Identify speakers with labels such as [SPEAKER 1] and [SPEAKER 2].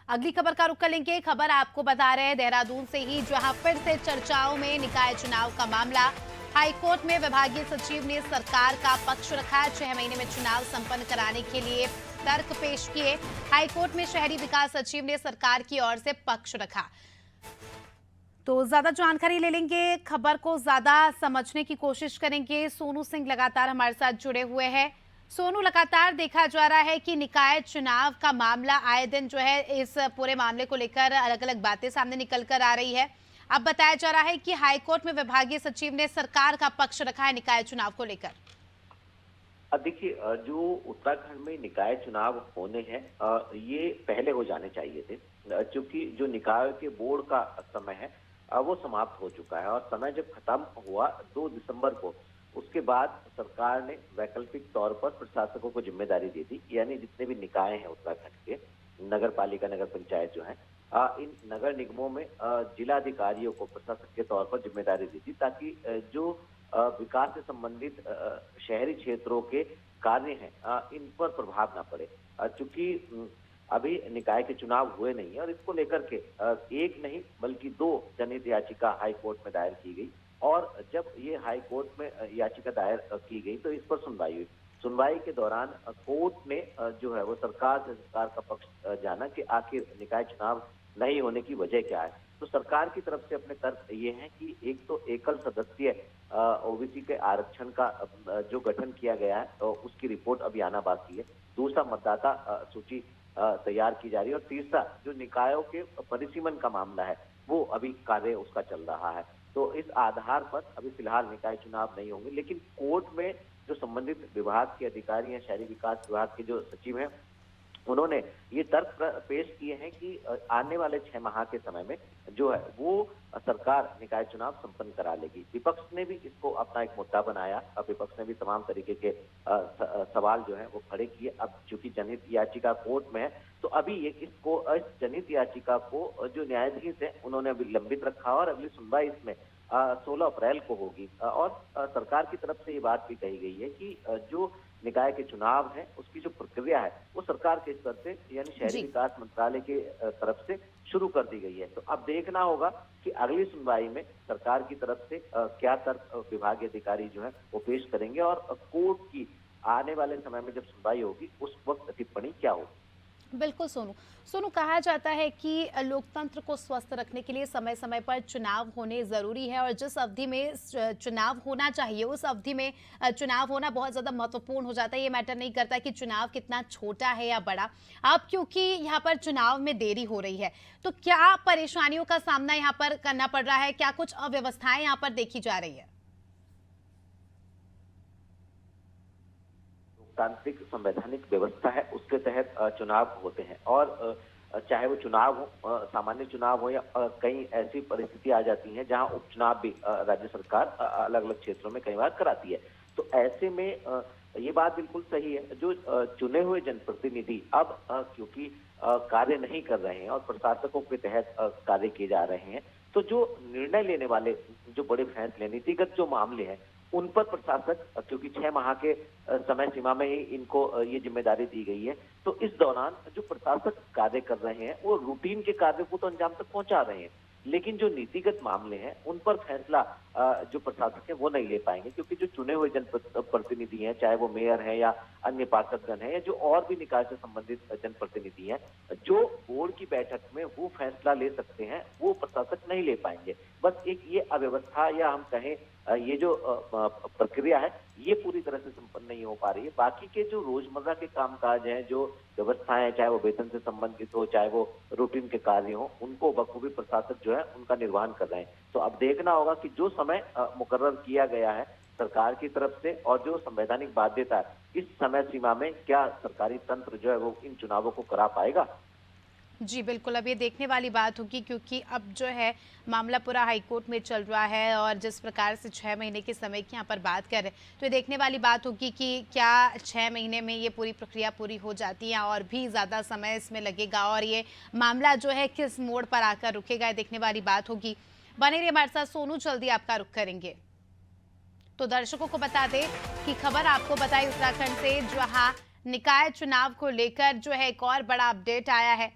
[SPEAKER 1] अगली खबर का रुख कर लेंगे। खबर आपको बता रहे हैं देहरादून से ही, जहां फिर से चर्चाओं में निकाय चुनाव का मामला। हाईकोर्ट में विभागीय सचिव ने सरकार का पक्ष रखा। 6 महीने में चुनाव संपन्न कराने के लिए तर्क पेश किए। हाईकोर्ट में शहरी विकास सचिव ने सरकार की ओर से पक्ष रखा। तो ज्यादा जानकारी ले लेंगे, खबर को ज्यादा समझने की कोशिश करेंगे। सोनू सिंह लगातार हमारे साथ जुड़े हुए हैं। सोनू, लगातार देखा जा रहा है कि निकाय चुनाव का मामला आए दिन जो है, इस पूरे मामले को लेकर अलग अलग बातें सामने निकल कर आ रही है। अब बताया जा रहा है कि हाईकोर्ट में विभागीय सचिव ने सरकार का पक्ष रखा है निकाय चुनाव को लेकर।
[SPEAKER 2] अब देखिए, जो उत्तराखंड में निकाय चुनाव होने हैं, ये पहले हो जाने चाहिए थे, क्योंकि जो निकाय के बोर्ड का समय है वो समाप्त हो चुका है। और समय जब खत्म हुआ 2 दिसंबर को, उसके बाद सरकार ने वैकल्पिक तौर पर प्रशासकों को जिम्मेदारी दी थी। यानी जितने भी निकाय हैं उत्तराखंड के, नगर पालिका, नगर पंचायत जो है, इन नगर निगमों में जिला अधिकारियों को प्रशासक के तौर पर जिम्मेदारी दी थी, ताकि जो विकास से संबंधित शहरी क्षेत्रों के कार्य हैं, इन पर प्रभाव ना पड़े। चूंकि अभी निकाय के चुनाव हुए नहीं है, और इसको लेकर के एक नहीं बल्कि 2 जनहित याचिका हाई कोर्ट में दायर की गई। और जब ये हाई कोर्ट में याचिका दायर की गई तो इस पर सुनवाई हुई। सुनवाई के दौरान कोर्ट ने जो है वो सरकार का पक्ष जाना कि आखिर निकाय चुनाव नहीं होने की वजह क्या है। तो सरकार की तरफ से अपने तर्क ये है कि एक तो एकल सदस्यीय ओबीसी के आरक्षण का जो गठन किया गया है, तो उसकी रिपोर्ट अभी आना बाकी है। दूसरा, मतदाता सूची तैयार की जा रही है। और तीसरा, जो निकायों के परिसीमन का मामला है, वो अभी कार्य उसका चल रहा है। तो इस आधार पर अभी फिलहाल निकाय चुनाव नहीं होंगे। लेकिन कोर्ट में जो संबंधित विभाग के अधिकारी हैं, शहरी विकास विभाग के जो सचिव हैं, उन्होंने ये तर्क पेश किए हैं कि आने वाले 6 माह के समय में जो है वो सरकार निकाय चुनाव संपन्न करा लेगी। विपक्ष ने भी इसको अपना एक मुद्दा बनाया। अब विपक्ष ने भी तमाम तरीके के सवाल जो है वो खड़े किए। अब चूंकि जनहित याचिका कोर्ट में है, तो अभी इस जनहित याचिका को जो न्यायाधीश है उन्होंने अभी लंबित रखा, और अगली सुनवाई इसमें 16 अप्रैल को होगी। और सरकार की तरफ से ये बात भी कही गई है कि जो निकाय के चुनाव है उसकी जो प्रक्रिया है वो सरकार के स्तर से, यानी शहरी विकास मंत्रालय के तरफ से शुरू कर दी गई है। तो अब देखना होगा कि अगली सुनवाई में सरकार की तरफ से क्या तर्क विभागीय अधिकारी जो है वो पेश करेंगे, और कोर्ट की आने वाले समय में जब सुनवाई होगी उस वक्त टिप्पणी क्या होगी।
[SPEAKER 1] बिल्कुल सोनू, कहा जाता है कि लोकतंत्र को स्वस्थ रखने के लिए समय समय पर चुनाव होने जरूरी है, और जिस अवधि में चुनाव होना चाहिए उस अवधि में चुनाव होना बहुत ज्यादा महत्वपूर्ण हो जाता है। ये मैटर नहीं करता कि चुनाव कितना छोटा है या बड़ा। अब क्योंकि यहाँ पर चुनाव में देरी हो रही है, तो क्या परेशानियों का सामना यहाँ पर करना पड़ रहा है? क्या कुछ अव्यवस्थाएं यहाँ पर देखी जा रही है?
[SPEAKER 2] तांत्रिक संवैधानिक व्यवस्था है, उसके तहत चुनाव होते हैं। और चाहे वो चुनाव हो, सामान्य चुनाव हो, या कई ऐसी परिस्थिति आ जाती हैं जहां उपचुनाव भी राज्य सरकार अलग अलग क्षेत्रों में कई बार कराती है। तो ऐसे में ये बात बिल्कुल सही है, जो चुने हुए जनप्रतिनिधि अब क्योंकि कार्य नहीं कर रहे हैं और प्रशासकों के तहत कार्य किए जा रहे हैं, तो जो निर्णय लेने वाले जो बड़े फैसले, नीतिगत जो मामले हैं, उन पर प्रशासक, क्योंकि 6 माह के समय सीमा में ही इनको ये जिम्मेदारी दी गई है, तो इस दौरान जो प्रशासक कार्य कर रहे हैं वो रूटीन के कार्य को तो अंजाम तक पहुंचा रहे हैं। लेकिन जो नीतिगत मामले हैं उन पर फैसला जो प्रशासक है वो नहीं ले पाएंगे, क्योंकि जो चुने हुए जनप्रतिनिधि हैं, चाहे वो मेयर है या अन्य पार्षदगण है, या जो और भी निकाय से संबंधित जनप्रतिनिधि हैं, जो बोर्ड की बैठक में वो फैसला ले सकते हैं, वो प्रशासक नहीं ले पाएंगे। बस एक ये अव्यवस्था, या हम कहें ये जो प्रक्रिया है, ये पूरी तरह से संपन्न नहीं हो पा रही है। बाकी के जो रोजमर्रा के कामकाज हैं, जो व्यवस्थाएं, चाहे वो वेतन से संबंधित हो, चाहे वो रूटीन के कार्य हो, उनको बखूबी प्रशासक जो है उनका निर्वहन कर रहे हैं। तो अब देखना होगा कि जो समय मुकर्रर किया गया है सरकार की तरफ से, और जो संवैधानिक बाध्यता है, इस समय सीमा में क्या सरकारी तंत्र जो है वो इन चुनावों को करा पाएगा।
[SPEAKER 1] जी बिल्कुल, अब ये देखने वाली बात होगी, क्योंकि अब जो है मामला पूरा हाईकोर्ट में चल रहा है, और जिस प्रकार से 6 महीने के समय की यहाँ पर बात कर रहे हैं, तो ये देखने वाली बात होगी कि क्या 6 महीने में ये पूरी प्रक्रिया पूरी हो जाती है, और भी ज़्यादा समय इसमें लगेगा, और ये मामला जो है किस मोड़ पर आकर रुकेगा, ये देखने वाली बात होगी। बने रहिए हमारे साथ सोनू, जल्दी आपका रुख करेंगे। तो दर्शकों को बता दें कि खबर आपको बताई उत्तराखंड से, जहाँ निकाय चुनाव को लेकर जो है एक और बड़ा अपडेट आया है।